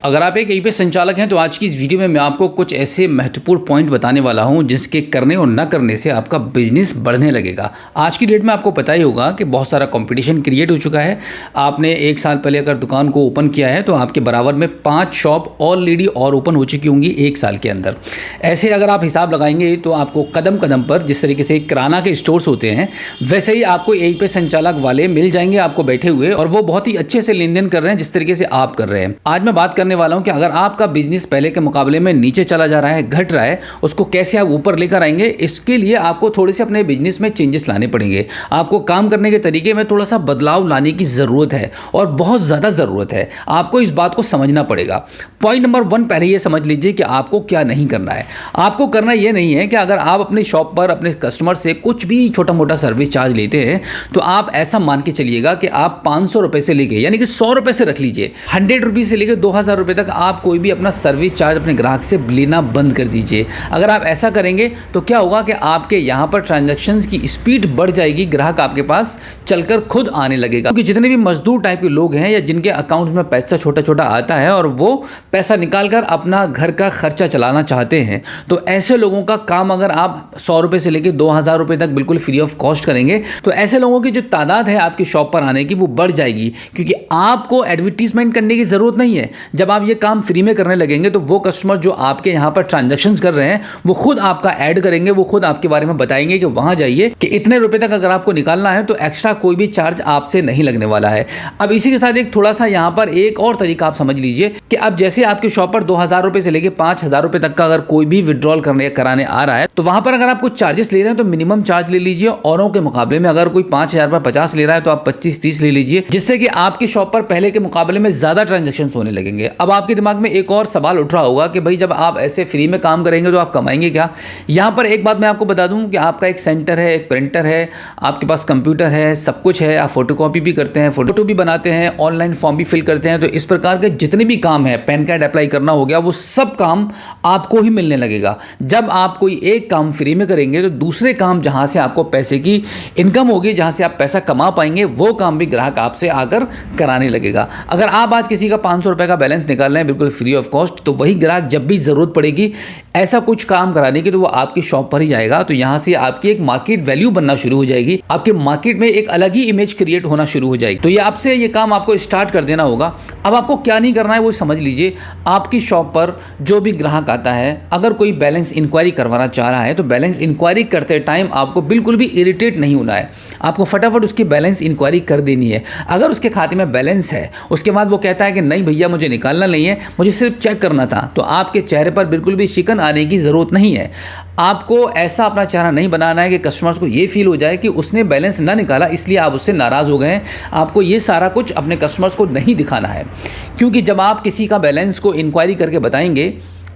अगर आप एक ईपे संचालक हैं तो आज की इस वीडियो में मैं आपको कुछ ऐसे महत्वपूर्ण पॉइंट बताने वाला हूं जिसके करने और न करने से आपका बिजनेस बढ़ने लगेगा। आज की डेट में आपको पता ही होगा कि बहुत सारा कंपटीशन क्रिएट हो चुका है। आपने एक साल पहले अगर दुकान को ओपन किया है तो आपके बराबर में 5 शॉप ऑलरेडी और ओपन हो चुकी होंगी एक साल के अंदर। ऐसे अगर आप हिसाब लगाएंगे तो आपको कदम कदम पर जिस तरीके से किराना के स्टोर्स होते हैं वैसे ही आपको ईपे संचालक वाले मिल जाएंगे आपको बैठे हुए, और वो बहुत ही अच्छे से लेन देन कर रहे हैं जिस तरीके से आप कर रहे हैं। आज मैं बात करने वाला हूं कि अगर आपका बिजनेस पहले के मुकाबले में नीचे चला जा रहा है, घट रहा है, उसको कैसे आप ऊपर लेकर आएंगे। इसके लिए आपको थोड़े से अपने बिजनेस में चेंजेस लाने पड़ेंगे। आपको काम करने के तरीके में थोड़ा सा बदलाव लाने की ज़रूरत है और बहुत ज़्यादा ज़रूरत है। आपको इस बात को समझना पड़ेगा। पॉइंट नंबर 1 पहले ये समझ लीजिए कि आपको क्या नहीं करना है। आपको करना ये नहीं है कि अगर आप अपने शॉप पर अपने कस्टमर से कुछ भी छोटा मोटा सर्विस चार्ज लेते हैं तो आप ऐसा मान के चलिएगा कि आप 500 रुपये से लेके यानी कि 100 रुपये से रख लीजिए, 100 रुपीज़ से लेकर 2000 रुपये तक आप कोई भी अपना सर्विस चार्ज अपने ग्राहक से लेना बंद कर दीजिए। अगर आप ऐसा करेंगे तो क्या होगा कि आपके यहाँ पर ट्रांजैक्शंस की स्पीड बढ़ जाएगी, ग्राहक आपके पास चलकर खुद आने लगेगा। क्योंकि जितने भी मजदूर टाइप के लोग हैं या जिनके अकाउंट में पैसा छोटा छोटा आता है और वो पैसा निकाल कर अपना घर का खर्चा चलाना चाहते हैं, तो ऐसे लोगों का काम अगर आप 100 रुपये से लेकर 2000 रुपये तक बिल्कुल फ्री ऑफ कॉस्ट करेंगे तो ऐसे लोगों की जो तादाद है आपकी शॉप पर आने की वो बढ़ जाएगी। क्योंकि आपको एडवर्टीजमेंट करने की ज़रूरत नहीं है। जब आप ये काम फ्री में करने लगेंगे तो वो कस्टमर जो आपके यहाँ पर ट्रांजैक्शंस कर रहे हैं वो खुद आपका ऐड करेंगे, वो खुद आपके बारे में बताएंगे कि वहाँ जाइए कि इतने रुपए तक अगर आपको निकालना है तो एक्स्ट्रा कोई भी चार्ज आपसे नहीं लगने वाला है। अब इसी के साथ एक थोड़ा सा यहाँ पर एक और तरीका आप समझ लीजिए कि अब जैसे आपके शॉप पर 2000 रुपये से लेकर 5000 रुपये तक का अगर कोई भी विड्रॉल कराने आ रहा है तो वहाँ पर अगर आप कुछ चार्जेस ले रहे हैं तो मिनिमम चार्ज ले लीजिए। औरों के मुकाबले में अगर कोई 5000 पर 50 ले रहा है तो आप 25-30 ले लीजिए, जिससे कि आपकी शॉप पर पहले के मुकाबले में ज़्यादा ट्रांजैक्शंस होने लगेंगे। अब आपके दिमाग में एक और सवाल उठ रहा होगा कि भाई जब आप ऐसे फ्री में काम करेंगे तो आप कमाएंगे क्या। यहाँ पर एक बात मैं आपको बता दूं कि आपका एक सेंटर है, एक प्रिंटर है, आपके पास कंप्यूटर है, सब कुछ है। आप फोटोकॉपी भी करते हैं, फोटो भी बनाते हैं, ऑनलाइन फॉर्म भी फिल करते हैं। तो इस प्रकार के जितने भी काम है, पैन कार्ड अप्लाई करना हो गया, वो सब काम आपको ही मिलने लगेगा। जब आप कोई एक काम फ्री में करेंगे तो दूसरे काम जहाँ से आपको पैसे की इनकम होगी, जहाँ से आप पैसा कमा पाएंगे, वो काम भी ग्राहक आपसे आकर कराने लगेगा। अगर आप आज किसी का 500 रुपये का बैलेंस निकाल रहे हैं बिल्कुल फ्री ऑफ कॉस्ट, तो वही ग्राहक जब भी ज़रूरत पड़ेगी ऐसा कुछ काम कराने की तो वो आपकी शॉप पर ही जाएगा। तो यहाँ से आपकी एक मार्केट वैल्यू बनना शुरू हो जाएगी, आपके मार्केट में एक अलग ही इमेज क्रिएट होना शुरू हो जाएगी। तो ये आपसे ये काम आपको स्टार्ट कर देना होगा। अब आपको क्या नहीं करना है वो समझ लीजिए। आपकी शॉप पर जो भी ग्राहक आता है, अगर कोई बैलेंस इंक्वायरी करवाना चाह रहा है तो बैलेंस इंक्वायरी करते टाइम आपको बिल्कुल भी इरिटेट नहीं होना है। आपको फटाफट उसकी बैलेंस इंक्वायरी कर देनी है। अगर उसके खाते में बैलेंस है, उसके बाद वो कहता है कि नहीं भैया मुझे निकालना नहीं है, मुझे सिर्फ चेक करना था, तो आपके चेहरे पर बिल्कुल भी शिकन आने की ज़रूरत नहीं है। आपको ऐसा अपना चेहरा नहीं बनाना है कि कस्टमर्स को ये फील हो जाए कि उसने बैलेंस ना निकाला इसलिए आप उससे नाराज़ हो गए हैं। आपको ये सारा कुछ अपने कस्टमर्स को नहीं दिखाना है। क्योंकि जब आप किसी का बैलेंस को इंक्वायरी करके बताएंगे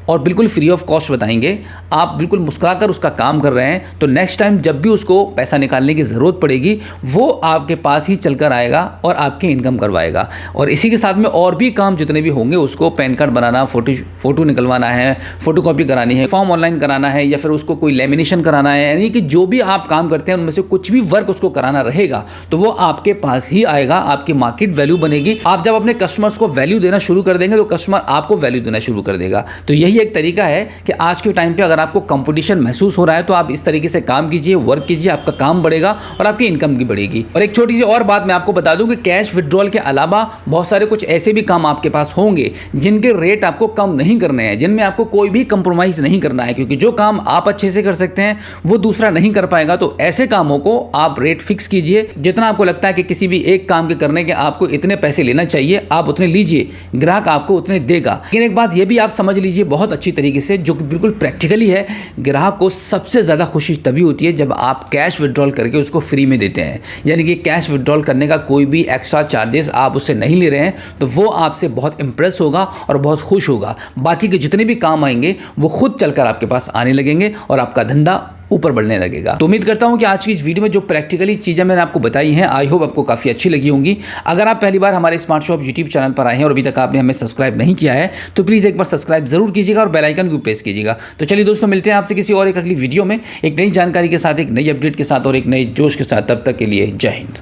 और बिल्कुल फ्री ऑफ कॉस्ट बताएंगे, आप बिल्कुल मुस्कुराकर उसका काम कर रहे हैं, तो नेक्स्ट टाइम जब भी उसको पैसा निकालने की ज़रूरत पड़ेगी वो आपके पास ही चलकर आएगा और आपके इनकम करवाएगा। और इसी के साथ में और भी काम जितने भी होंगे, उसको पैन कार्ड बनाना, फ़ोटो निकलवाना है, फ़ोटोकॉपी करानी है, फॉर्म ऑनलाइन कराना है, या फिर उसको कोई लेमिनेशन कराना है, यानी कि जो भी आप काम करते हैं उनमें से कुछ भी वर्क उसको कराना रहेगा तो वो आपके पास ही आएगा। आपकी मार्केट वैल्यू बनेगी। आप जब अपने कस्टमर्स को वैल्यू देना शुरू कर देंगे तो कस्टमर आपको वैल्यू देना शुरू कर देगा। तो यही एक तरीका है कि आज के टाइम पे अगर आपको कंपटीशन महसूस हो रहा है तो आप इस तरीके से काम कीजिए, वर्क कीजिए, आपका काम बढ़ेगा और आपकी इनकम भी बढ़ेगी। और एक छोटी सी और बात मैं आपको बता दूं कि कैश विड्रॉल के अलावा बहुत सारे कुछ ऐसे भी काम आपके पास होंगे जिनके रेट आपको कम नहीं करने हैं, जिनमें आपको कोई भी कंप्रोमाइज नहीं करना है। क्योंकि जो काम आप अच्छे से कर सकते हैं वो दूसरा नहीं कर पाएगा। तो ऐसे कामों को आप रेट फिक्स कीजिए। जितना आपको लगता है कि किसी भी एक काम के करने के आपको इतने पैसे लेना चाहिए, आप उतने लीजिए, ग्राहक आपको उतने देगा। लेकिन एक बात यह भी आप समझ लीजिए बहुत अच्छी तरीके से, जो कि बिल्कुल प्रैक्टिकली है, ग्राहक को सबसे ज़्यादा खुशी तभी होती है जब आप कैश विड्रॉल करके उसको फ्री में देते हैं। यानी कि कैश विड्रॉल करने का कोई भी एक्स्ट्रा चार्जेस आप उससे नहीं ले रहे हैं, तो वो आपसे बहुत इंप्रेस होगा और बहुत खुश होगा। बाकी के जितने भी काम आएंगे वो खुद चलकर आपके पास आने लगेंगे और आपका धंधा ऊपर बढ़ने लगेगा। तो उम्मीद करता हूं कि आज की इस वीडियो में जो प्रैक्टिकली चीज़ें मैंने आपको बताई हैं, आई होप आपको काफ़ी अच्छी लगी होंगी। अगर आप पहली बार हमारे स्मार्ट शॉप यूट्यूब चैनल पर आए हैं और अभी तक आपने हमें सब्सक्राइब नहीं किया है तो प्लीज़ एक बार सब्सक्राइब जरूर कीजिएगा और बेल आइकन भी प्रेस कीजिएगा। तो चलिए दोस्तों, मिलते हैं आपसे किसी और एक अगली वीडियो में एक नई जानकारी के साथ, एक नई अपडेट के साथ और एक नए जोश के साथ। तब तक के लिए जय हिंद।